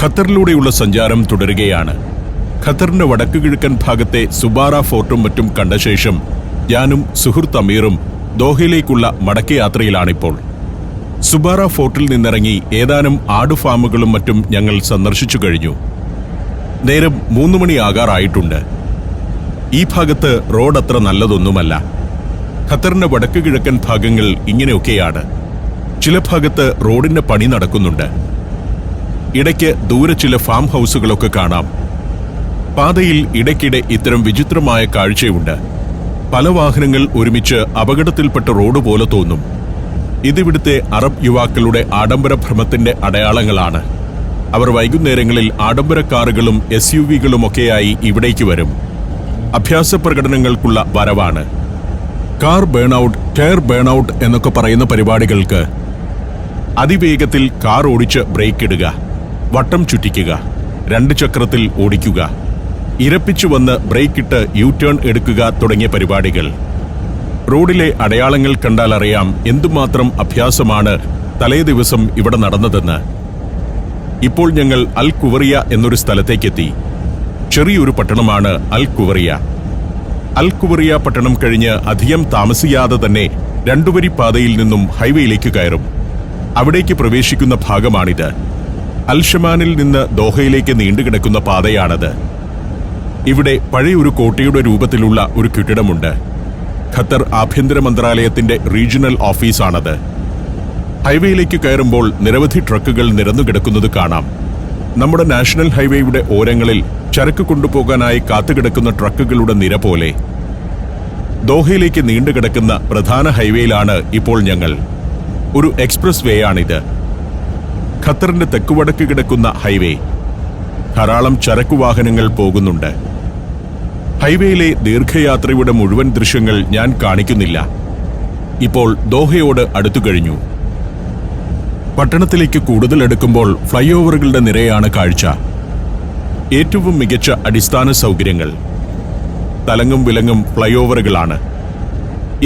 ഖത്തറിലൂടെയുള്ള സഞ്ചാരം തുടരുകയാണ്. ഖത്തറിന്റെ വടക്കു കിഴക്കൻ ഭാഗത്തെ സുബാറ ഫോർട്ടും മറ്റും കണ്ട ശേഷം ഞാനും സുഹൃത്ത് അമീറും ദോഹയിലേക്കുള്ള മടക്കയാത്രയിലാണിപ്പോൾ. സുബാറ ഫോർട്ടിൽ നിന്നിറങ്ങി ഏതാനും ആടുഫാമുകളും മറ്റും ഞങ്ങൾ സന്ദർശിച്ചു കഴിഞ്ഞു. നേരം 3 മണിയാകാറായിട്ടുണ്ട്. ഈ ഭാഗത്ത് റോഡ് അത്ര നല്ലതൊന്നുമല്ല. ഖത്തറിന്റെ വടക്കു കിഴക്കൻ ഭാഗങ്ങൾ ഇങ്ങനെയൊക്കെയാണ്. ചില ഭാഗത്ത് റോഡിന്റെ പണി നടക്കുന്നുണ്ട്. ഇടയ്ക്ക് ദൂരെ ചില ഫാം ഹൗസുകളൊക്കെ കാണാം. പാതയിൽ ഇടയ്ക്കിടെ ഇത്തരം വിചിത്രമായ കാഴ്ചയുണ്ട്. പല വാഹനങ്ങൾ ഒരുമിച്ച് അപകടത്തിൽപ്പെട്ട റോഡ് പോലെ തോന്നും. ഇതിവിടുത്തെ അറബ് യുവാക്കളുടെ ആഡംബര ഭ്രമത്തിന്റെ അടയാളങ്ങളാണ്. അവർ വൈകുന്നേരങ്ങളിൽ ആഡംബര കാറുകളും SUV-കളുമൊക്കെയായി ഇവിടേക്ക് വരും. അഭ്യാസ പ്രകടനങ്ങൾക്കുള്ള വരവാണ്. കാർ ബേൺഔട്ട്, ടയർ ബേൺഔട്ട് എന്നൊക്കെ പറയുന്ന പരിപാടികൾക്ക് അതിവേഗത്തിൽ കാർ ഓടിച്ച് ബ്രേക്ക് ഇടുക, വട്ടം ചുറ്റിക്കുക, 2 ചക്രത്തിൽ ഓടിക്കുക, ഇരപ്പിച്ചു വന്ന് ബ്രേക്കിട്ട് U-ടേൺ എടുക്കുക തുടങ്ങിയ പരിപാടികൾ. റോഡിലെ അടയാളങ്ങൾ കണ്ടാൽ അറിയാം എന്തുമാത്രം അഭ്യാസമാണ് തലേ ദിവസം ഇവിടെ നടന്നതെന്ന്. ഇപ്പോൾ ഞങ്ങൾ അൽ കുവറിയ എന്നൊരു സ്ഥലത്തേക്കെത്തി. ചെറിയൊരു പട്ടണമാണ് അൽ കുവറിയ. അൽ കുവറിയ പട്ടണം കഴിഞ്ഞ് അധികം താമസിയാതെ തന്നെ 2 വരി പാതയിൽ നിന്നും ഹൈവേയിലേക്ക് കയറും. അവിടേക്ക് പ്രവേശിക്കുന്ന ഭാഗമാണിത്. അൽ ഷമാനിൽ നിന്ന് ദോഹയിലേക്ക് നീണ്ടുകിടക്കുന്ന പാതയാണത്. ഇവിടെ പഴയൊരു കോട്ടയുടെ രൂപത്തിലുള്ള ഒരു കെട്ടിടമുണ്ട്. ഖത്തർ ആഭ്യന്തര മന്ത്രാലയത്തിന്റെ റീജിയണൽ ഓഫീസാണത്. ഹൈവേയിലേക്ക് കയറുമ്പോൾ നിരവധി ട്രക്കുകൾ നിരന്നുകിടക്കുന്നത് കാണാം. നമ്മുടെ നാഷണൽ ഹൈവേയുടെ ഓരങ്ങളിൽ ചരക്ക് കൊണ്ടുപോകാനായി കാത്തുകിടക്കുന്ന ട്രക്കുകളുടെ നിര പോലെ. ദോഹയിലേക്ക് നീണ്ടുകിടക്കുന്ന പ്രധാന ഹൈവേയിലാണ് ഇപ്പോൾ ഞങ്ങൾ. ഒരു എക്സ്പ്രസ് വേ ആണിത്. ഖത്തറിന്റെ തെക്കുവടക്ക് കിടക്കുന്ന ഹൈവേ. ധാരാളം ചരക്കുവാഹനങ്ങൾ പോകുന്നുണ്ട്. ഹൈവേയിലെ ദീർഘയാത്രയുടെ മുഴുവൻ ദൃശ്യങ്ങൾ ഞാൻ കാണിക്കുന്നില്ല. ഇപ്പോൾ ദോഹയോട് അടുത്തു കഴിഞ്ഞു. പട്ടണത്തിലേക്ക് കൂടുതൽ അടുക്കുമ്പോൾ ഫ്ലൈ ഓവറുകളുടെ നിരയാണ് കാഴ്ച. ഏറ്റവും മികച്ച അടിസ്ഥാന സൗകര്യങ്ങൾ. തലങ്ങും വിലങ്ങും ഫ്ലൈ ഓവറുകളാണ്.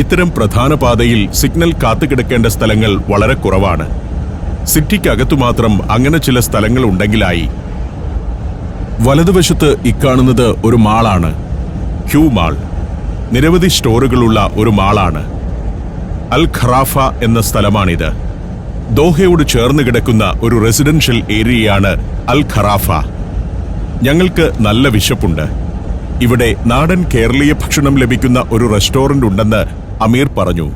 ഇത്തരം പ്രധാന പാതയിൽ സിഗ്നൽ കാത്തുകിടക്കേണ്ട സ്ഥലങ്ങൾ വളരെ കുറവാണ്. സിറ്റിക്കകത്തു മാത്രം അങ്ങനെ ചില സ്ഥലങ്ങൾ ഉണ്ടെങ്കിലായി. വലതുവശത്ത് ഇക്കാണുന്നത് ഒരു മാളാണ്. Hugh mall. നിരവധി സ്റ്റോറുകളുള്ള ഒരു മാളാണ്. അൽ ഖറാഫ എന്ന സ്ഥലമാണിത്. ദോഹയോട് ചേർന്ന് കിടക്കുന്ന ഒരു റെസിഡൻഷ്യൽ ഏരിയയാണ് അൽ ഖറാഫ. ഞങ്ങൾക്ക് നല്ല വിശപ്പുണ്ട്. ഇവിടെ നാടൻ കേരളീയ ഭക്ഷണം ലഭിക്കുന്ന ഒരു റെസ്റ്റോറന്റ് ഉണ്ടെന്ന് അമീർ പറഞ്ഞു.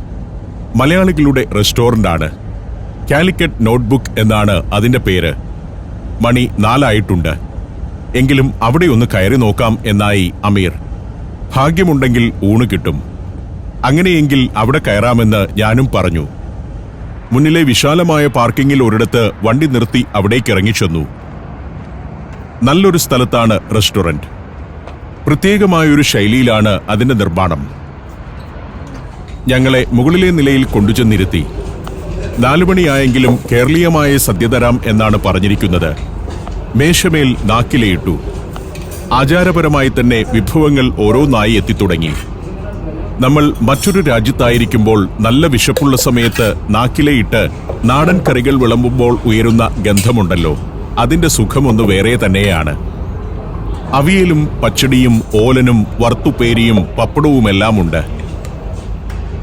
മലയാളികളുടെ റെസ്റ്റോറന്റാണ്. കാലിക്കറ്റ് നോട്ട്ബുക്ക് എന്നാണ് അതിന്റെ പേര്. മണി 4 ആയിട്ടുണ്ട്. എങ്കിലും അവിടെ ഒന്ന് കയറി നോക്കാം എന്നായി അമീർ. ഭാഗ്യമുണ്ടെങ്കിൽ ഊണ് കിട്ടും. അങ്ങനെയെങ്കിൽ അവിടെ കയറാമെന്ന് ഞാനും പറഞ്ഞു. മുന്നിലെ വിശാലമായ പാർക്കിങ്ങിൽ ഒരിടത്ത് വണ്ടി നിർത്തി അവിടേക്ക് ഇറങ്ങിച്ചെന്നു. നല്ലൊരു സ്ഥലത്താണ് റെസ്റ്റോറന്റ്. പ്രത്യേകമായൊരു ശൈലിയിലാണ് അതിന്റെ നിർമ്മാണം. ഞങ്ങളെ മുകളിലെ നിലയിൽ കൊണ്ടുചെന്നിരുത്തി. 4 മണിയായെങ്കിലും കേരളീയമായ സദ്യ തരാം എന്നാണ് പറഞ്ഞിരിക്കുന്നത്. മേശമേൽ നാക്കിലയിട്ടു. ആചാരപരമായി തന്നെ വിഭവങ്ങൾ ഓരോന്നായി എത്തിത്തുടങ്ങി. നമ്മൾ മറ്റൊരു രാജ്യത്തായിരിക്കുമ്പോൾ നല്ല വിശപ്പുള്ള സമയത്ത് നാക്കിലയിട്ട് നാടൻ കറികൾ വിളമ്പുമ്പോൾ ഉയരുന്ന ഗന്ധമുണ്ടല്ലോ, അതിന്റെ സുഖമൊന്നു വേറെ തന്നെയാണ്. അവിയലും പച്ചടിയും ഓലനും വറുത്തുപേരിയും പപ്പടവുമെല്ലാമുണ്ട്.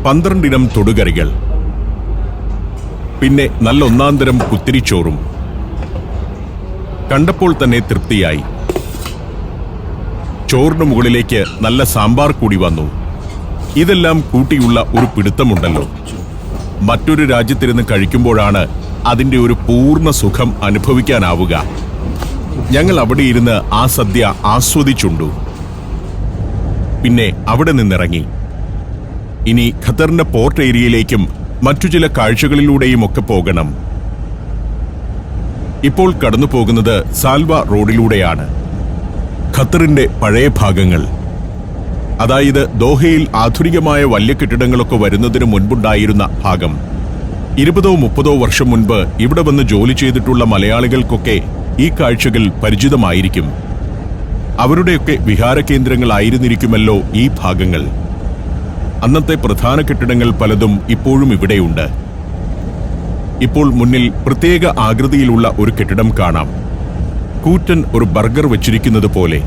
12 ഇനം തൊടുകറികൾ. പിന്നെ നല്ല ഒന്നാന്തരം കുത്തിരിച്ചോറും. കണ്ടപ്പോൾ തന്നെ തൃപ്തിയായി. ചോറിന് മുകളിലേക്ക് നല്ല സാമ്പാർ കൂടി വന്നു. ഇതെല്ലാം കൂട്ടിയുള്ള ഒരു പിടുത്തമുണ്ടല്ലോ. മറ്റൊരു രാജ്യത്തിരുന്ന് കഴിക്കുമ്പോഴാണ് അതിന്റെ ഒരു പൂർണ്ണ സുഖം അനുഭവിക്കാനാവുക. ഞങ്ങൾ അവിടെ ഇരുന്ന് ആ സദ്യ ആസ്വദിച്ചുണ്ടു. പിന്നെ അവിടെ നിന്നിറങ്ങി. ഇനി ഖത്തറിന്റെ പോർട്ട് ഏരിയയിലേക്കും മറ്റു ചില കാഴ്ചകളിലൂടെയും ഒക്കെ പോകണം. ഇപ്പോൾ കടന്നു പോകുന്നത് സാൽവ റോഡിലൂടെയാണ്. ഖത്തറിന്റെ പഴയ ഭാഗങ്ങൾ, അതായത് ദോഹയിൽ ആധുനികമായ വലിയ കെട്ടിടങ്ങളൊക്കെ വരുന്നതിന് മുൻപുണ്ടായിരുന്ന ഭാഗം. 20-30 വർഷം മുൻപ് ഇവിടെ വന്ന് ജോലി ചെയ്തിട്ടുള്ള മലയാളികൾക്കൊക്കെ ഈ കാഴ്ചകൾ പരിചിതമായിരിക്കും. അവരുടെയൊക്കെ വിഹാരകേന്ദ്രങ്ങളായിരുന്നിരിക്കുമല്ലോ ഈ ഭാഗങ്ങൾ. അന്നത്തെ പ്രധാന കെട്ടിടങ്ങൾ പലതും ഇപ്പോഴും ഇവിടെയുണ്ട്. ഇപ്പോൾ മുന്നിൽ പ്രത്യേക ആകൃതിയിലുള്ള ഒരു കെട്ടിടം കാണാം. കൂറ്റൻ ഒരു ബർഗർ വെച്ചിരിക്കുന്നത് പോലെ.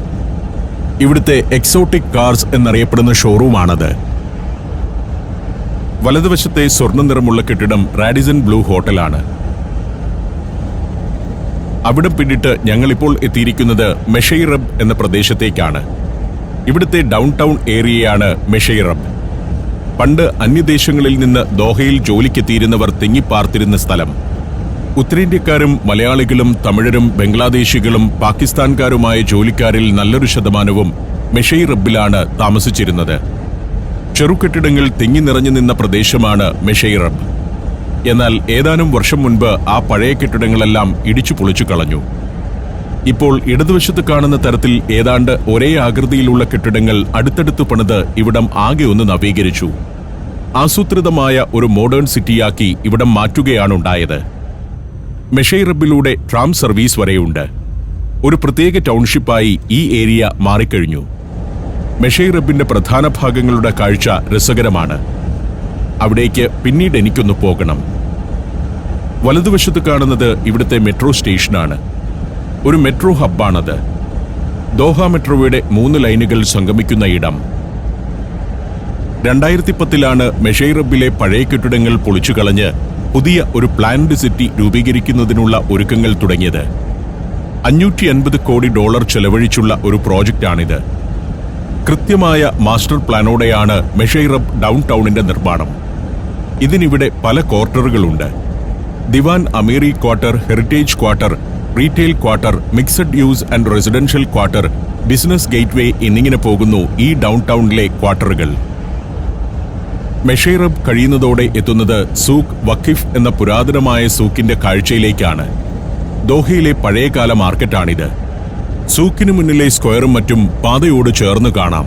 ഇവിടുത്തെ എക്സോട്ടിക് കാർസ് എന്നറിയപ്പെടുന്ന ഷോറൂമാണത്. വലതുവശത്തെ സ്വർണ്ണ നിറമുള്ള കെട്ടിടം റാഡിസൺ ബ്ലൂ ഹോട്ടലാണ്. അവിടെ പിന്നിട്ട് ഞങ്ങളിപ്പോൾ എത്തിയിരിക്കുന്നത് മെഷൈറബ് എന്ന പ്രദേശത്തേക്കാണ്. ഇവിടുത്തെ ഡൗൺ ടൗൺ ഏരിയയാണ് മെഷൈറബ്. പണ്ട് അന്യദേശങ്ങളിൽ നിന്ന് ദോഹയിൽ ജോലിക്കെത്തിയിരുന്നവർ തിങ്ങിപ്പാർത്തിരുന്ന സ്ഥലം. ഉത്തരേന്ത്യക്കാരും മലയാളികളും തമിഴരും ബംഗ്ലാദേശികളും പാകിസ്ഥാൻകാരുമായ ജോലിക്കാരിൽ നല്ലൊരു ശതമാനവും മെഷൈറബിലാണ് താമസിച്ചിരുന്നത്. ചെറുകെട്ടിടങ്ങൾ തിങ്ങി നിറഞ്ഞു നിന്ന പ്രദേശമാണ് മെഷൈറബ്. എന്നാൽ ഏതാനും വർഷം മുൻപ് ആ പഴയ കെട്ടിടങ്ങളെല്ലാം ഇടിച്ചു പൊളിച്ചു കളഞ്ഞു. ഇപ്പോൾ ഇടതുവശത്ത് കാണുന്ന തരത്തിൽ ഏതാണ്ട് ഒരേ ആകൃതിയിലുള്ള കെട്ടിടങ്ങൾ അടുത്തടുത്ത് പണിത് ഇവിടം ആകെ ഒന്ന് നവീകരിച്ചു. ആസൂത്രിതമായ ഒരു മോഡേൺ സിറ്റിയാക്കി ഇവിടം മാറ്റുകയാണുണ്ടായത്. മെഷൈറബിലൂടെ ട്രാം സർവീസ് വരെയുണ്ട്. ഒരു പ്രത്യേക ടൗൺഷിപ്പായി ഈ ഏരിയ മാറിക്കഴിഞ്ഞു. മെഷൈറബിന്റെ പ്രധാന ഭാഗങ്ങളുടെ കാഴ്ച രസകരമാണ്. അവിടേക്ക് പിന്നീട് എനിക്കൊന്ന് പോകണം. വലതുവശത്ത് കാണുന്നത് ഇവിടുത്തെ മെട്രോ സ്റ്റേഷനാണ്. ഒരു മെട്രോ ഹബ്ബാണത്. ദോഹ മെട്രോയുടെ 3 ലൈനുകൾ സംഗമിക്കുന്ന ഇടം. 2010 മെഷൈറബിലെ പഴയ കെട്ടിടങ്ങൾ പൊളിച്ചുകളഞ്ഞ് പുതിയ ഒരു പ്ലാൻഡ് സിറ്റി രൂപീകരിക്കുന്നതിനുള്ള ഒരുക്കങ്ങൾ തുടങ്ങിയത്. $550 കോടി ചെലവഴിച്ചുള്ള ഒരു പ്രോജക്റ്റാണിത്. കൃത്യമായ മാസ്റ്റർ പ്ലാനോടെയാണ് മെഷൈറബ് ഡൗൺ ടൗണിന്റെ നിർമ്മാണം. ഇതിനിവിടെ പല ക്വാർട്ടറുകളുണ്ട്. Diwan Amiri quarter, heritage quarter, retail quarter, mixed use and residential quarter, business gateway എന്നിങ്ങനെ പോകുന്നു ഈ ഡൗൺ ടൗണിലെ ക്വാർട്ടറുകൾ. മെഷൈറബ് കഴിയുന്നതോടെ എത്തുന്നത് സൂഖ് വഖിഫ് എന്ന പുരാതനമായ സൂക്കിന്റെ കാഴ്ചയിലേക്കാണ്. ദോഹയിലെ പഴയകാല മാർക്കറ്റാണിത്. സൂക്കിനു മുന്നിലെ സ്ക്വയറും മറ്റും പാതയോട് ചേർന്ന് കാണാം.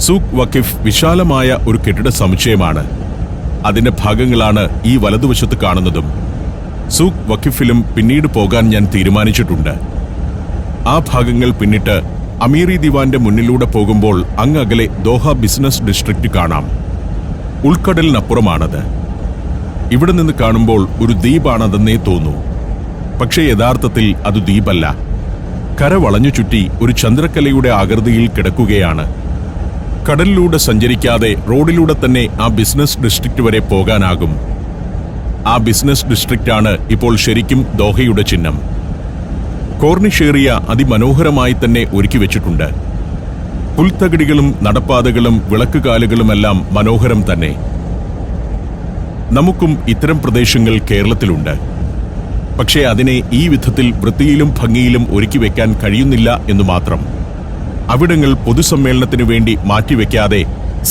സൂഖ് വഖിഫ് വിശാലമായ ഒരു കെട്ടിട സമുച്ചയമാണ്. അതിന്റെ ഭാഗങ്ങളാണ് ഈ വലതുവശത്ത് കാണുന്നതും. സൂഖ് വഖിഫിലും പിന്നീട് പോകാൻ ഞാൻ തീരുമാനിച്ചിട്ടുണ്ട്. ആ ഭാഗങ്ങൾ പിന്നിട്ട് അമീറി ദിവാന്റെ മുന്നിലൂടെ പോകുമ്പോൾ അങ്ങകലെ ദോഹ ബിസിനസ് ഡിസ്ട്രിക്റ്റ് കാണാം. ഉൾക്കടലിനപ്പുറമാണത്. ഇവിടെ നിന്ന് കാണുമ്പോൾ ഒരു ദ്വീപാണതെന്നേ തോന്നൂ. പക്ഷേ യഥാർത്ഥത്തിൽ അത് ദ്വീപല്ല. കര വളഞ്ഞു ചുറ്റി ഒരു ചന്ദ്രക്കലയുടെ ആകൃതിയിൽ കിടക്കുകയാണ്. കടലിലൂടെ സഞ്ചരിക്കാതെ റോഡിലൂടെ തന്നെ ആ ബിസിനസ് ഡിസ്ട്രിക്റ്റ് വരെ പോകാനാകും. ആ ബിസിനസ് ഡിസ്ട്രിക്റ്റാണ് ഇപ്പോൾ ശരിക്കും ദോഹയുടെ ചിഹ്നം. കോർണിഷ് ഏരിയ അതിമനോഹരമായി തന്നെ ഒരുക്കി വെച്ചിട്ടുണ്ട്. പുൽത്തകിടികളും നടപ്പാതകളും വിളക്കുകാലുകളുമെല്ലാം മനോഹരം തന്നെ. നമുക്കും ഇത്തരം പ്രദേശങ്ങൾ കേരളത്തിലുണ്ട്. പക്ഷേ അതിനെ ഈ വിധത്തിൽ വൃത്തിയിലും ഭംഗിയിലും ഒരുക്കി വെക്കാൻ കഴിയുന്നില്ല എന്നു മാത്രം. അവിടങ്ങൾ പൊതുസമ്മേളനത്തിനു വേണ്ടി മാറ്റിവെക്കാതെ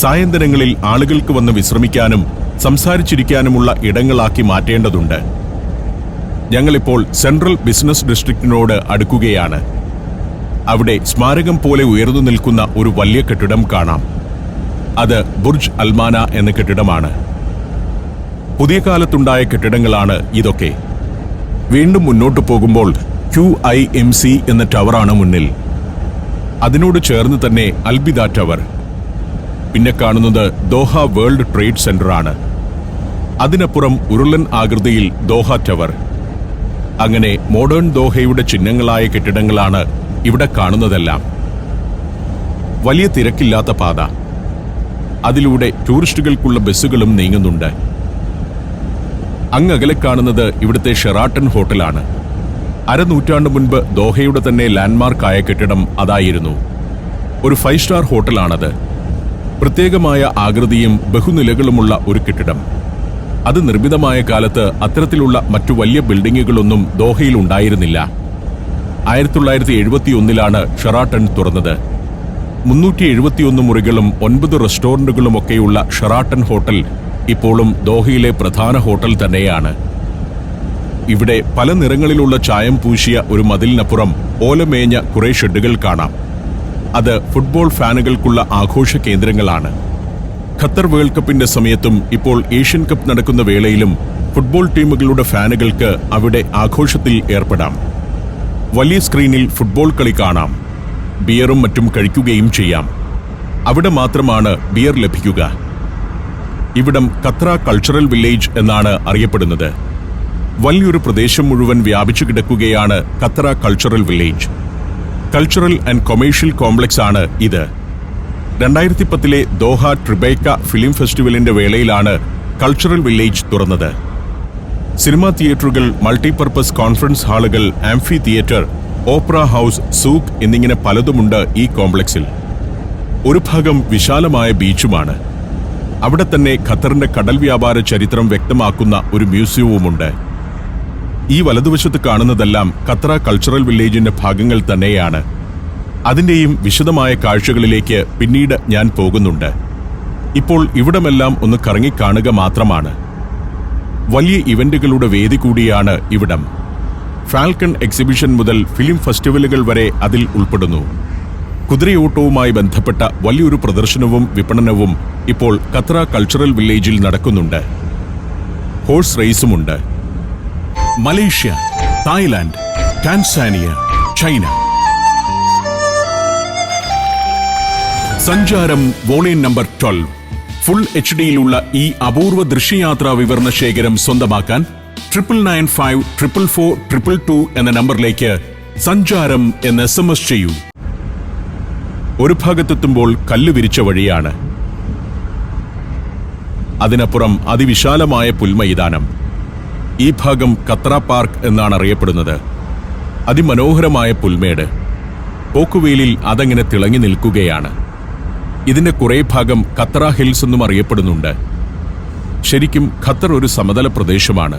സായന്തനങ്ങളിൽ ആളുകൾക്ക് വന്ന് വിശ്രമിക്കാനും സംസാരിച്ചിരിക്കാനുമുള്ള ഇടങ്ങളാക്കി മാറ്റേണ്ടതുണ്ട്. ഞങ്ങളിപ്പോൾ സെൻട്രൽ ബിസിനസ് ഡിസ്ട്രിക്റ്റിനോട് അടുക്കുകയാണ്. അവിടെ സ്മാരകം പോലെ ഉയർന്നു നിൽക്കുന്ന ഒരു വലിയ കെട്ടിടം കാണാം. അത് ബുർജ് അൽമാന എന്ന കെട്ടിടമാണ്. പുതിയ കാലത്തുണ്ടായ കെട്ടിടങ്ങളാണ് ഇതൊക്കെ. വീണ്ടും മുന്നോട്ട് പോകുമ്പോൾ QIMC എന്ന ടവറാണ് മുന്നിൽ. അതിനോട് ചേർന്ന് തന്നെ അൽബിദ ടവർ. പിന്നെ കാണുന്നത് ദോഹ വേൾഡ് ട്രേഡ് സെന്ററാണ്. അതിനപ്പുറം ഉരുളൻ ആകൃതിയിൽ ദോഹ ടവർ. അങ്ങനെ മോഡേൺ ദോഹയുടെ ചിഹ്നങ്ങളായ കെട്ടിടങ്ങളാണ് ഇവിടെ കാണുന്നതെല്ലാം. വലിയ തിരക്കില്ലാത്ത പാത. അതിലൂടെ ടൂറിസ്റ്റുകൾക്കുള്ള ബസ്സുകളും നീങ്ങുന്നുണ്ട്. അങ്ങകലെ കാണുന്നത് ഇവിടുത്തെ ഷെറാട്ടൺ ഹോട്ടലാണ്. അരനൂറ്റാണ്ട് മുൻപ് ദോഹയുടെ തന്നെ ലാൻഡ്മാർക്കായ കെട്ടിടം അതായിരുന്നു. ഒരു 5 സ്റ്റാർ ഹോട്ടലാണത്. പ്രത്യേകമായ ആകൃതിയും ബഹുനിലകളുമുള്ള ഒരു കെട്ടിടം. അത് നിർമ്മിതമായ കാലത്ത് അത്തരത്തിലുള്ള മറ്റു വലിയ ബിൽഡിങ്ങുകളൊന്നും ദോഹയിൽ ഉണ്ടായിരുന്നില്ല. 1971 ഷെറാട്ടൺ തുറന്നത്. 371 മുറികളും 9 റെസ്റ്റോറന്റുകളുമൊക്കെയുള്ള ഷെറാട്ടൺ ഹോട്ടൽ ഇപ്പോഴും ദോഹയിലെ പ്രധാന ഹോട്ടൽ തന്നെയാണ്. ഇവിടെ പല നിറങ്ങളിലുള്ള ചായം പൂശിയ ഒരു മതിലിനപ്പുറം ഓലമേഞ്ഞ കുറെ ഷെഡുകൾ കാണാം. അത് ഫുട്ബോൾ ഫാനുകൾക്കുള്ള ആഘോഷ കേന്ദ്രങ്ങളാണ്. ഖത്തർ വേൾഡ് കപ്പിന്റെ സമയത്തും ഇപ്പോൾ ഏഷ്യൻ കപ്പ് നടക്കുന്ന വേളയിലും ഫുട്ബോൾ ടീമുകളുടെ ഫാനുകൾക്ക് അവിടെ ആഘോഷത്തിൽ ഏർപ്പെടാം. വലിയ സ്ക്രീനിൽ ഫുട്ബോൾ കളി കാണാം. ബിയറും മറ്റും കഴിക്കുകയും ചെയ്യാം. അവിടെ മാത്രമാണ് ബിയർ ലഭിക്കുക. ഇവിടം ഖത്ര കൾച്ചറൽ വില്ലേജ് എന്നാണ് അറിയപ്പെടുന്നത്. വലിയൊരു പ്രദേശം മുഴുവൻ വ്യാപിച്ചു കിടക്കുകയാണ് Katara cultural village. Cultural and commercial complex ആണ് ഇത്. 2010 ദോഹ ട്രിബേക്ക ഫിലിം ഫെസ്റ്റിവലിന്റെ വേളയിലാണ് കൾച്ചറൽ വില്ലേജ് തുറന്നത്. സിനിമാ തിയേറ്ററുകൾ, മൾട്ടിപർപ്പസ് കോൺഫറൻസ് ഹാളുകൾ, amphitheatre, opera house, souk എന്നിങ്ങനെ പലതുമുണ്ട് ഈ കോംപ്ലക്സിൽ. ഒരു ഭാഗം വിശാലമായ ബീച്ചുമാണ്. അവിടെ തന്നെ ഖത്തറിന്റെ കടൽ വ്യാപാര ചരിത്രം വ്യക്തമാക്കുന്ന ഒരു മ്യൂസിയവുമുണ്ട്. ഈ വലതുവശത്ത് കാണുന്നതെല്ലാം ഖത്തറ കൾച്ചറൽ വില്ലേജിന്റെ ഭാഗങ്ങൾ തന്നെയാണ്. അതിന്റെയും വിശദമായ കാഴ്ചകളിലേക്ക് പിന്നീട് ഞാൻ പോകുന്നുണ്ട്. ഇപ്പോൾ ഇവിടമെല്ലാം ഒന്ന് കറങ്ങിക്കാണുക മാത്രമാണ്. വലിയ ഇവന്റുകളുടെ വേദി കൂടിയാണ് ഇവിടം. ഫാൽക്കൺ എക്സിബിഷൻ മുതൽ ഫിലിം ഫെസ്റ്റിവലുകൾ വരെ അതിൽ ഉൾപ്പെടുന്നു. കുതിരയോട്ടവുമായി ബന്ധപ്പെട്ട വലിയൊരു പ്രദർശനവും വിപണനവും ഇപ്പോൾ ഖത്തറ കൾച്ചറൽ വില്ലേജിൽ നടക്കുന്നുണ്ട്. ഹോഴ്സ് റേസുമുണ്ട്. Malaysia, Thailand, Tanzania, China. Sancharam volume number 12 full HD-യിലുള്ള ഈ അപൂർവ ദൃശ്യയാത്രാ വിവരണ ശേഖരം സ്വന്തമാക്കാൻ 99544422 എന്ന നമ്പറിലേക്ക് സഞ്ചാരം എന്ന് SMS ചെയ്യൂ. ഒരു ഭാഗത്തെത്തുമ്പോൾ കല്ല് വിരിച്ച വഴിയാണ്. അതിനപ്പുറം അതിവിശാലമായ പുൽമൈതാനം. ഈ ഭാഗം ഖത്തറ പാർക്ക് എന്നാണ് അറിയപ്പെടുന്നത്. അതിമനോഹരമായ പുൽമേട്. പോക്കുവെയിലിൽ അതങ്ങനെ തിളങ്ങി നിൽക്കുകയാണ്. ഇതിന്റെ കുറേ ഭാഗം ഖത്തറ ഹിൽസ് എന്നും അറിയപ്പെടുന്നുണ്ട്. ശരിക്കും ഖത്തർ ഒരു സമതല പ്രദേശമാണ്.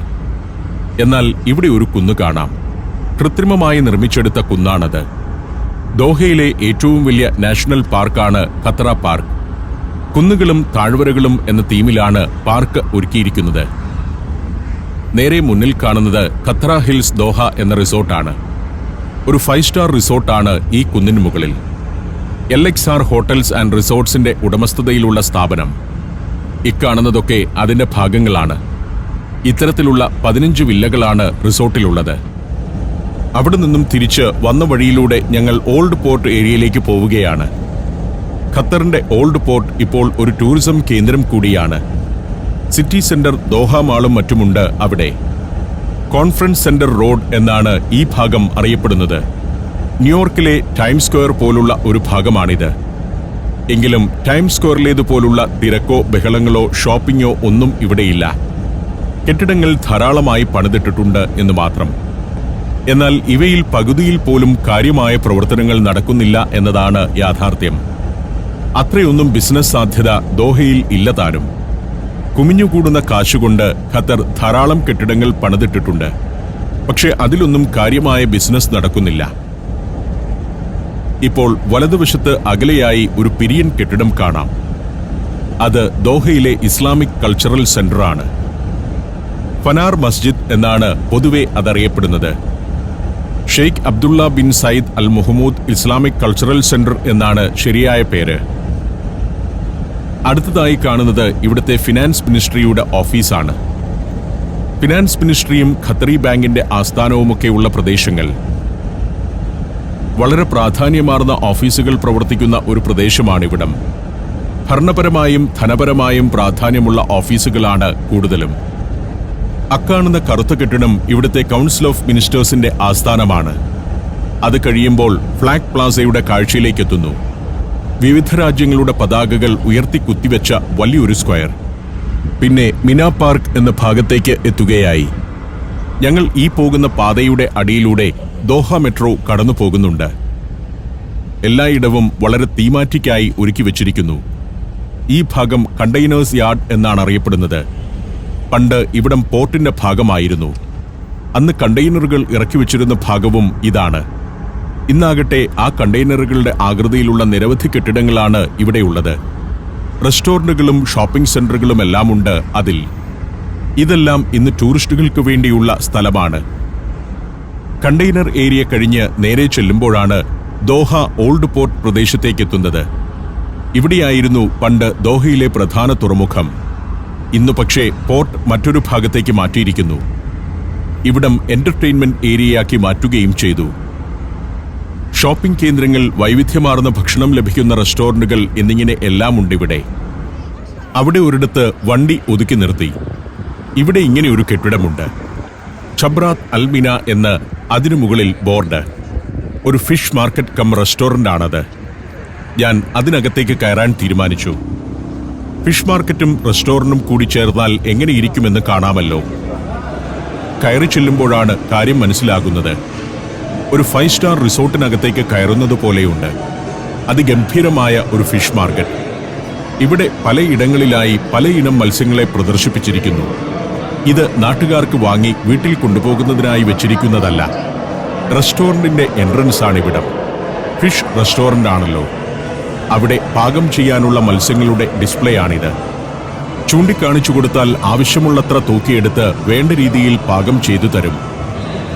എന്നാൽ ഇവിടെ ഒരു കുന്ന് കാണാം. കൃത്രിമമായി നിർമ്മിച്ചെടുത്ത കുന്നാണത്. ദോഹയിലെ ഏറ്റവും വലിയ നാഷണൽ പാർക്കാണ് ഖത്തറ പാർക്ക്. കുന്നുകളും താഴ്വരകളും എന്ന തീമിലാണ് പാർക്ക് ഒരുക്കിയിരിക്കുന്നത്. നേരെ മുന്നിൽ കാണുന്നത് ഖത്തറ ഹിൽസ് ദോഹ എന്ന റിസോർട്ടാണ്. ഒരു 5 സ്റ്റാർ റിസോർട്ടാണ് ഈ കുന്നിന് മുകളിൽ. LXR ഹോട്ടൽസ് ആൻഡ് റിസോർട്ട്സിന്റെ ഉടമസ്ഥതയിലുള്ള സ്ഥാപനം. ഇക്കാണുന്നതൊക്കെ അതിന്റെ ഭാഗങ്ങളാണ്. ഇത്തരത്തിലുള്ള 15 വില്ലകളാണ് റിസോർട്ടിലുള്ളത്. അവിടെ നിന്നും തിരിച്ച് വന്ന വഴിയിലൂടെ ഞങ്ങൾ ഓൾഡ് പോർട്ട് ഏരിയയിലേക്ക് പോവുകയാണ്. ഖത്തറിന്റെ ഓൾഡ് പോർട്ട് ഇപ്പോൾ ഒരു ടൂറിസം കേന്ദ്രം കൂടിയാണ്. സിറ്റി സെന്റർ, ദോഹ മാളും മറ്റുമുണ്ട് അവിടെ. കോൺഫറൻസ് സെന്റർ റോഡ് എന്നാണ് ഈ ഭാഗം അറിയപ്പെടുന്നത്. ന്യൂയോർക്കിലെ ടൈം സ്ക്വയർ പോലുള്ള ഒരു ഭാഗമാണിത്. എങ്കിലും ടൈം സ്ക്വയറിലേതുപോലുള്ള തിരക്കോ ബഹളങ്ങളോ ഷോപ്പിംഗോ ഒന്നും ഇവിടെയില്ല. കെട്ടിടങ്ങൾ ധാരാളമായി പണിതിട്ടിട്ടുണ്ട് എന്ന് മാത്രം. എന്നാൽ ഇവയിൽ പകുതിയിൽ പോലും കാര്യമായ പ്രവർത്തനങ്ങൾ നടക്കുന്നില്ല എന്നതാണ് യാഥാർത്ഥ്യം. അത്രയൊന്നും ബിസിനസ് സാധ്യത ദോഹയിൽ ഇല്ല താനും. കുമിഞ്ഞുകൂടുന്ന കാശുകൊണ്ട് ഖത്തർ ധാരാളം കെട്ടിടങ്ങൾ പണിതിട്ടിട്ടുണ്ട്. പക്ഷെ അതിലൊന്നും കാര്യമായ ബിസിനസ് നടക്കുന്നില്ല. ഇപ്പോൾ വലതുവശത്ത് അകലെയായി ഒരു പിരിയൻ കെട്ടിടം കാണാം. അത് ദോഹയിലെ ഇസ്ലാമിക് കൾച്ചറൽ സെന്ററാണ്. ഫനാർ മസ്ജിദ് എന്നാണ് പൊതുവെ അതറിയപ്പെടുന്നത്. ഷെയ്ഖ് അബ്ദുള്ള ബിൻ സയ്യിദ് അൽ മുഹമ്മൂദ് ഇസ്ലാമിക് കൾച്ചറൽ സെന്റർ എന്നാണ് ശരിയായ പേര്. അടുത്തതായി കാണുന്നത് ഇവിടുത്തെ ഫിനാൻസ് മിനിസ്ട്രിയുടെ ഓഫീസാണ്. ഫിനാൻസ് മിനിസ്ട്രിയും ഖത്തറി ബാങ്കിന്റെ ആസ്ഥാനവുമൊക്കെയുള്ള പ്രദേശങ്ങൾ. വളരെ പ്രാധാന്യമാർന്ന ഓഫീസുകൾ പ്രവർത്തിക്കുന്ന ഒരു പ്രദേശമാണിവിടം. ഭരണപരമായും ധനപരമായും പ്രാധാന്യമുള്ള ഓഫീസുകളാണ് കൂടുതലും. അക്കാണുന്ന കറുത്ത കെട്ടിടം ഇവിടുത്തെ കൗൺസിൽ ഓഫ് മിനിസ്റ്റേഴ്സിന്റെ ആസ്ഥാനമാണ്. അത് കഴിയുമ്പോൾ ഫ്ലാഗ് പ്ലാസയുടെ കാഴ്ചയിലേക്കെത്തുന്നു. വിവിധ രാജ്യങ്ങളുടെ പതാകകൾ ഉയർത്തി കുത്തിവെച്ച വലിയൊരു സ്ക്വയർ. പിന്നെ മിന പാർക്ക് എന്ന ഭാഗത്തേക്ക് എത്തുകയായി. ഞങ്ങൾ ഈ പോകുന്ന പാതയുടെ അടിയിലൂടെ ദോഹ മെട്രോ കടന്നു പോകുന്നുണ്ട്. എല്ലായിടവും വളരെ തീമാറ്റിക്കായി ഒരുക്കി വച്ചിരിക്കുന്നു. ഈ ഭാഗം കണ്ടെയ്നേഴ്സ് യാർഡ് എന്നാണ് അറിയപ്പെടുന്നത്. പണ്ട് ഇവിടം പോർട്ടിന്റെ ഭാഗമായിരുന്നു. അന്ന് കണ്ടെയ്നറുകൾ ഇറക്കി വച്ചിരുന്ന ഭാഗവും ഇതാണ്. ഇന്നാകട്ടെ ആ കണ്ടെയ്നറുകളുടെ ആകൃതിയിലുള്ള നിരവധി കെട്ടിടങ്ങളാണ് ഇവിടെയുള്ളത്. റെസ്റ്റോറന്റുകളും ഷോപ്പിംഗ് സെന്ററുകളും എല്ലാമുണ്ട് അതിൽ. ഇതെല്ലാം ഇന്ന് ടൂറിസ്റ്റുകൾക്ക് വേണ്ടിയുള്ള സ്ഥലമാണ്. കണ്ടെയ്നർ ഏരിയ കഴിഞ്ഞ് നേരെ ചെല്ലുമ്പോഴാണ് ദോഹ ഓൾഡ് പോർട്ട് പ്രദേശത്തേക്കെത്തുന്നത്. ഇവിടെയായിരുന്നു പണ്ട് ദോഹയിലെ പ്രധാന തുറമുഖം. ഇന്നു പക്ഷേ പോർട്ട് മറ്റൊരു ഭാഗത്തേക്ക് മാറ്റിയിരിക്കുന്നു. ഇവിടം എന്റർടൈൻമെന്റ് ഏരിയയാക്കി മാറ്റുകയും ചെയ്തു. ഷോപ്പിംഗ് കേന്ദ്രങ്ങൾ, വൈവിധ്യമാർന്ന ഭക്ഷണം ലഭിക്കുന്ന റെസ്റ്റോറന്റുകൾ എന്നിങ്ങനെ എല്ലാം ഉണ്ടിവിടെ. അവിടെ ഒരിടത്ത് വണ്ടി ഒതുക്കി നിർത്തി. ഇവിടെ ഇങ്ങനെ ഒരു കെട്ടിടമുണ്ട്. ഛബ്രാത്ത് അൽമിന എന്ന് അതിനു മുകളിൽ ബോർഡ്. ഒരു ഫിഷ് മാർക്കറ്റ് കം റെസ്റ്റോറന്റ് ആണത്. ഞാൻ അതിനകത്തേക്ക് കയറാൻ തീരുമാനിച്ചു. ഫിഷ് മാർക്കറ്റും റെസ്റ്റോറന്റും കൂടി ചേർന്നാൽ എങ്ങനെയിരിക്കുമെന്ന് കാണാമല്ലോ. കയറി ചെല്ലുമ്പോഴാണ് കാര്യം മനസ്സിലാകുന്നത്. ഒരു 5 സ്റ്റാർ റിസോർട്ടിനകത്തേക്ക് കയറുന്നത് പോലെയുണ്ട്. അതിഗംഭീരമായ ഒരു ഫിഷ് മാർക്കറ്റ്. ഇവിടെ പലയിടങ്ങളിലായി പലയിനം മത്സ്യങ്ങളെ പ്രദർശിപ്പിച്ചിരിക്കുന്നു. ഇത് നാട്ടുകാർക്ക് വാങ്ങി വീട്ടിൽ കൊണ്ടുപോകുന്നതിനായി വെച്ചിരിക്കുന്നതല്ല. റെസ്റ്റോറന്റിന്റെ എൻട്രൻസ് ആണിവിടം. ഫിഷ് റെസ്റ്റോറന്റ് ആണല്ലോ. അവിടെ പാകം ചെയ്യാനുള്ള മത്സ്യങ്ങളുടെ ഡിസ്പ്ലേ ആണിത്. ചൂണ്ടിക്കാണിച്ചു കൊടുത്താൽ ആവശ്യമുള്ളത്ര തൂക്കിയെടുത്ത് വേണ്ട രീതിയിൽ പാകം ചെയ്തു തരും.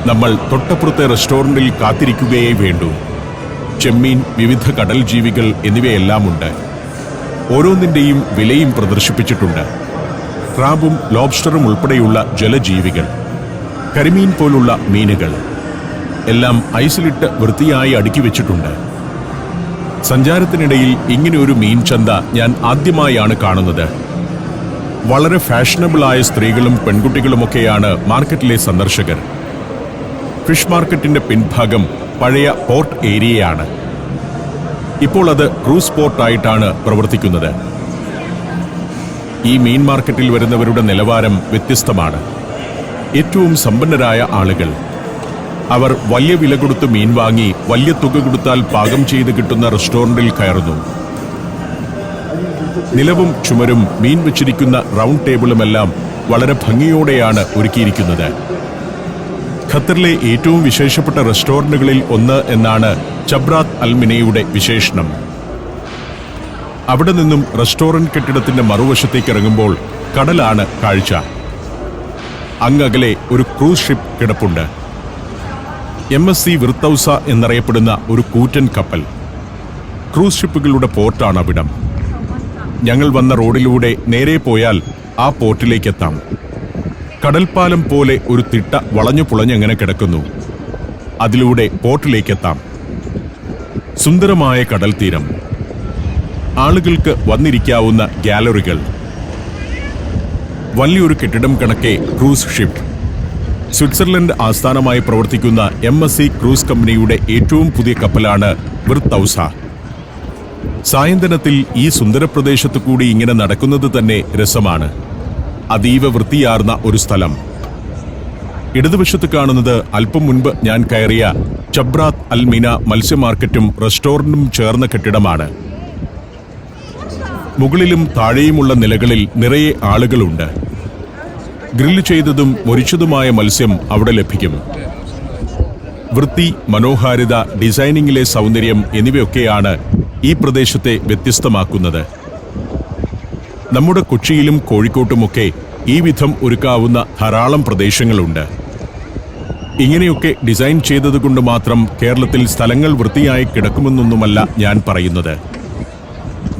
നമ്മൾ തൊട്ടപ്പുറത്തെ റെസ്റ്റോറന്റിൽ കാത്തിരിക്കുകയേ വേണ്ടൂ. ചെമ്മീൻ, വിവിധ കടൽ ജീവികൾ എന്നിവയെല്ലാമുണ്ട്. ഓരോന്നിന്റെയും വിലയും പ്രദർശിപ്പിച്ചിട്ടുണ്ട്. ക്രാബും ലോബ്സ്റ്ററും ഉൾപ്പെടെയുള്ള ജലജീവികൾ, കരിമീൻ പോലുള്ള മീനുകൾ എല്ലാം ഐസിലിട്ട് വൃത്തിയായി അടുക്കി വെച്ചിട്ടുണ്ട്. സഞ്ചാരത്തിനിടയിൽ ഇങ്ങനെയൊരു മീൻ ചന്ത ഞാൻ ആദ്യമായാണ് കാണുന്നത്. വളരെ ഫാഷനബിളായ സ്ത്രീകളും പെൺകുട്ടികളുമൊക്കെയാണ് മാർക്കറ്റിലെ സന്ദർശകർ. ഫിഷ് മാർക്കറ്റിന്റെ പിൻഭാഗം പഴയ പോർട്ട് ഏരിയയാണ്. ഇപ്പോൾ അത് ക്രൂസ് പോർട്ടായിട്ടാണ് പ്രവർത്തിക്കുന്നത്. ഈ മീൻ മാർക്കറ്റിൽ വരുന്നവരുടെ നിലവാരം വ്യത്യസ്തമാണ്. ഏറ്റവും സമ്പന്നരായ ആളുകൾ. അവർ വലിയ വില കൊടുത്ത് മീൻ വാങ്ങി വലിയ തുക കൊടുത്താൽ പാകം ചെയ്ത് കിട്ടുന്ന റെസ്റ്റോറന്റിൽ കയറുന്നു. നിലവും ചുമരും മീൻ വെച്ചിരിക്കുന്ന റൗണ്ട് ടേബിളുമെല്ലാം വളരെ ഭംഗിയോടെയാണ് ഒരുക്കിയിരിക്കുന്നത്. ഖത്തറിലെ ഏറ്റവും വിശേഷപ്പെട്ട റെസ്റ്റോറന്റുകളിൽ ഒന്ന് എന്നാണ് ഛബ്രാത്ത് അൽമിനയുടെ വിശേഷണം. അവിടെ നിന്നും റെസ്റ്റോറന്റ് കെട്ടിടത്തിന്റെ മറുവശത്തേക്ക് ഇറങ്ങുമ്പോൾ കടലാണ് കാഴ്ച. അങ്ങകലെ ഒരു ക്രൂസ് ഷിപ്പ് കിടപ്പുണ്ട്. MSC വിർത്തൗസ എന്നറിയപ്പെടുന്ന ഒരു കൂറ്റൻ കപ്പൽ. ക്രൂസ് ഷിപ്പുകളുടെ പോർട്ടാണ് അവിടം. ഞങ്ങൾ വന്ന റോഡിലൂടെ നേരെ പോയാൽ ആ പോർട്ടിലേക്കെത്താം. കടൽപ്പാലം പോലെ ഒരു തിട്ട വളഞ്ഞു പുളഞ്ഞെങ്ങനെ കിടക്കുന്നു. അതിലൂടെ പോർട്ടിലേക്കെത്താം. സുന്ദരമായ കടൽ തീരം, ആളുകൾക്ക് വന്നിരിക്കാവുന്ന ഗാലറികൾ, വലിയൊരു കെട്ടിടം കണക്കെ ക്രൂസ് ഷിപ്പ്. സ്വിറ്റ്സർലൻഡ് ആസ്ഥാനമായി പ്രവർത്തിക്കുന്ന MSC ക്രൂസ് കമ്പനിയുടെ ഏറ്റവും പുതിയ കപ്പലാണ് വിർത്തൗസ. സായന്തനത്തിൽ ഈ സുന്ദരപ്രദേശത്തു കൂടി ഇങ്ങനെ നടക്കുന്നത് തന്നെ രസമാണ്. അതീവ വൃത്തിയാർന്ന ഒരു സ്ഥലം. ഇടതുവശത്ത് കാണുന്നത് അല്പം മുൻപ് ഞാൻ കയറിയ ഛബ്രാത്ത് അൽമിന മത്സ്യ മാർക്കറ്റും റെസ്റ്റോറന്റും ചേർന്ന കെട്ടിടമാണ്. മുകളിലും താഴെയുമുള്ള നിലകളിൽ നിറയെ ആളുകളുണ്ട്. ഗ്രില്ല് ചെയ്തതും മൊരിച്ചതുമായ മത്സ്യം അവിടെ ലഭിക്കും. വൃത്തി, മനോഹാരിത, ഡിസൈനിങ്ങിലെ സൗന്ദര്യം എന്നിവയൊക്കെയാണ് ഈ പ്രദേശത്തെ വ്യത്യസ്തമാക്കുന്നത്. നമ്മുടെ കൊച്ചിയിലും കോഴിക്കോട്ടുമൊക്കെ ഈ വിധം ഒരുക്കാവുന്ന ധാരാളം പ്രദേശങ്ങളുണ്ട്. ഇങ്ങനെയൊക്കെ ഡിസൈൻ ചെയ്തതുകൊണ്ട് മാത്രം കേരളത്തിൽ സ്ഥലങ്ങൾ വൃത്തിയായി കിടക്കുമെന്നൊന്നുമല്ല ഞാൻ പറയുന്നത്.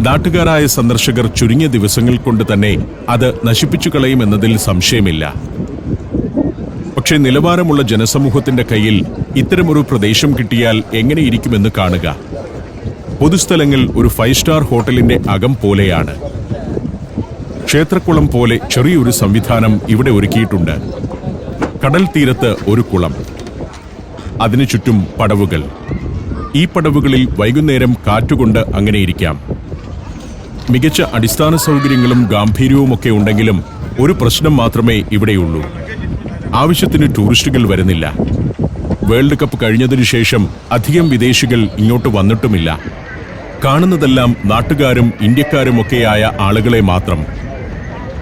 നാട്ടുകാരായ സന്ദർശകർ ചുരുങ്ങിയ ദിവസങ്ങൾ കൊണ്ട് തന്നെ അത് നശിപ്പിച്ചു കളയുമെന്നതിൽ സംശയമില്ല. പക്ഷേ നിലവാരമുള്ള ജനസമൂഹത്തിന്റെ കയ്യിൽ ഇത്തരമൊരു പ്രദേശം കിട്ടിയാൽ എങ്ങനെയിരിക്കുമെന്ന് കാണുക. പൊതുസ്ഥലങ്ങൾ ഒരു 5 സ്റ്റാർ ഹോട്ടലിന്റെ അകം പോലെയാണ്. ക്ഷേത്രക്കുളം പോലെ ചെറിയൊരു സംവിധാനം ഇവിടെ ഒരുക്കിയിട്ടുണ്ട്. കടൽ തീരത്ത് ഒരു കുളം, അതിനു ചുറ്റും പടവുകൾ. ഈ പടവുകളിൽ വൈകുന്നേരം കാറ്റുകൊണ്ട് അങ്ങനെയിരിക്കാം. മികച്ച അടിസ്ഥാന സൗകര്യങ്ങളും ഗാംഭീര്യവുമൊക്കെ ഉണ്ടെങ്കിലും ഒരു പ്രശ്നം മാത്രമേ ഇവിടെയുള്ളൂ. ആവശ്യത്തിന് ടൂറിസ്റ്റുകൾ വരുന്നില്ല. വേൾഡ് കപ്പ് കഴിഞ്ഞതിനു ശേഷം അധികം വിദേശികൾ ഇങ്ങോട്ട് വന്നിട്ടുമില്ല. കാണുന്നതെല്ലാം നാട്ടുകാരും ഇന്ത്യക്കാരുമൊക്കെയായ ആളുകളെ മാത്രം.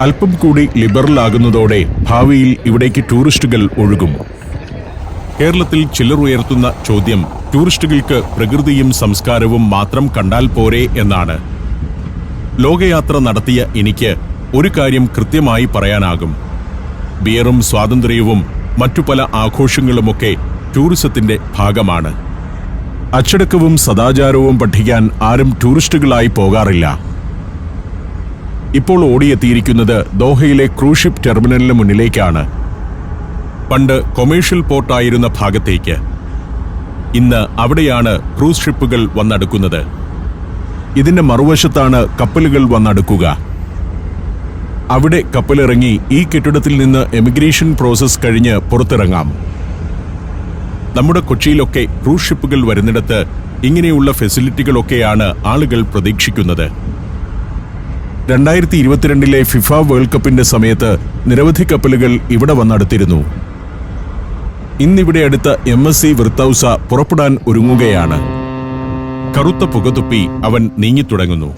അല്പം കൂടി ലിബറൽ ആകുന്നതോടെ ഭാവിയിൽ ഇവിടേക്ക് ടൂറിസ്റ്റുകൾ ഒഴുകും. കേരളത്തിൽ ചിലർ ഉയർത്തുന്ന ചോദ്യം ടൂറിസ്റ്റുകൾക്ക് പ്രകൃതിയും സംസ്കാരവും മാത്രം കണ്ടാൽ പോരെ എന്നാണ്. ലോകയാത്ര നടത്തിയ എനിക്ക് ഒരു കാര്യം കൃത്യമായി പറയാനാകും. ബിയറും സ്വാതന്ത്ര്യവും മറ്റു പല ആഘോഷങ്ങളുമൊക്കെ ടൂറിസത്തിന്റെ ഭാഗമാണ്. അച്ചടക്കവും സദാചാരവും പഠിക്കാൻ ആരും ടൂറിസ്റ്റുകളായി പോകാറില്ല. ഇപ്പോൾ ഓടിയെത്തിയിരിക്കുന്നത് ദോഹയിലെ ക്രൂസ് ഷിപ്പ് ടെർമിനലിന് മുന്നിലേക്കാണ്. പണ്ട് കൊമേഴ്ഷ്യൽ പോർട്ടായിരുന്ന ഭാഗത്തേക്ക്. ഇന്ന് അവിടെയാണ് ക്രൂസ് ഷിപ്പുകൾ വന്നടുക്കുന്നത്. ഇതിന്റെ മറുവശത്താണ് കപ്പലുകൾ വന്നടുക്കുക. അവിടെ കപ്പലിറങ്ങി ഈ കെട്ടിടത്തിൽ നിന്ന് എമിഗ്രേഷൻ പ്രോസസ് കഴിഞ്ഞ് പുറത്തിറങ്ങാം. നമ്മുടെ കൊച്ചിയിലൊക്കെ ക്രൂസ് ഷിപ്പുകൾ വരുന്നിടത്ത് ഇങ്ങനെയുള്ള ഫെസിലിറ്റികളൊക്കെയാണ് ആളുകൾ പ്രതീക്ഷിക്കുന്നത്. 2022 ഫിഫ വേൾഡ് കപ്പിന്റെ സമയത്ത് നിരവധി കപ്പലുകൾ ഇവിടെ വന്നടുത്തിരുന്നു. ഇന്നിവിടെ അടുത്ത MSC വൃത്തൗസ പുറപ്പെടാൻ ഒരുങ്ങുകയാണ്. കറുത്ത പുകതുപ്പി അവൻ നീങ്ങിത്തുടങ്ങുന്നു.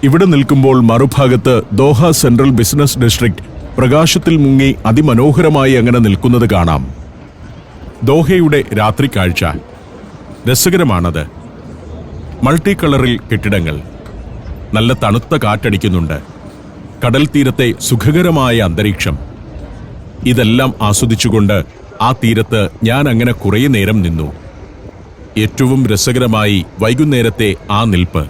ഇവിടെ നിൽക്കുമ്പോൾ മറുഭാഗത്ത് ദോഹ സെൻട്രൽ ബിസിനസ് ഡിസ്ട്രിക്ട് പ്രകാശത്തിൽ മുങ്ങി അതിമനോഹരമായി അങ്ങനെ നിൽക്കുന്നത് കാണാം. ദോഹയുടെ രാത്രി കാഴ്ച രസകരമാണത്. മൾട്ടി കളറിൽ കെട്ടിടങ്ങൾ, നല്ല തണുത്ത കാറ്റടിക്കുന്നുണ്ട്, കടൽ തീരത്തെ സുഖകരമായ അന്തരീക്ഷം. ഇതെല്ലാം ആസ്വദിച്ചുകൊണ്ട് ആ തീരത്ത് ഞാൻ അങ്ങനെ കുറേ നേരം നിന്നു. ഏറ്റവും രസകരമായി വൈകുന്നേരത്തെ ആ നിൽപ്പ്.